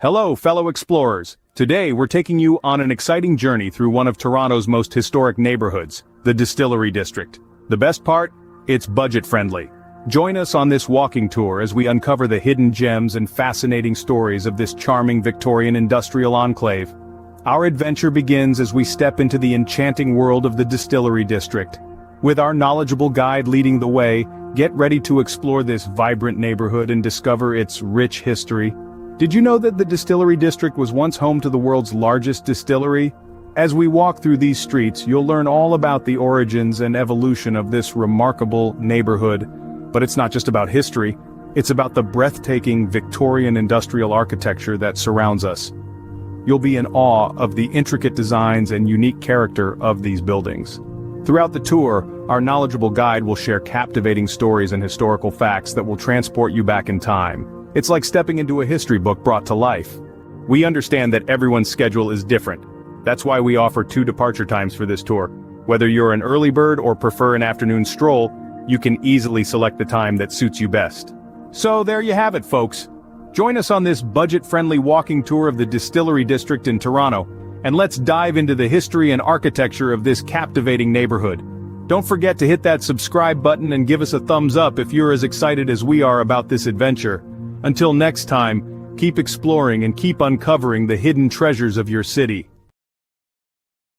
Hello, fellow explorers. Today we're taking you on an exciting journey through one of Toronto's most historic neighborhoods, the Distillery District. The best part? It's budget-friendly. Join us on this walking tour as we uncover the hidden gems and fascinating stories of this charming Victorian industrial enclave. Our adventure begins as we step into the enchanting world of the Distillery District. With our knowledgeable guide leading the way, get ready to explore this vibrant neighborhood and discover its rich history. Did you know that the Distillery District was once home to the world's largest distillery? As we walk through these streets, you'll learn all about the origins and evolution of this remarkable neighborhood. But it's not just about history, it's about the breathtaking Victorian industrial architecture that surrounds us. You'll be in awe of the intricate designs and unique character of these buildings. Throughout the tour, our knowledgeable guide will share captivating stories and historical facts that will transport you back in time. It's like stepping into a history book brought to life. We understand that everyone's schedule is different. That's why we offer 2 departure times for this tour. Whether you're an early bird or prefer an afternoon stroll, you can easily select the time that suits you best. So there you have it, folks. Join us on this budget-friendly walking tour of the Distillery District in Toronto, and let's dive into the history and architecture of this captivating neighborhood. Don't forget to hit that subscribe button and give us a thumbs up if you're as excited as we are about this adventure. Until next time, keep exploring and keep uncovering the hidden treasures of your city.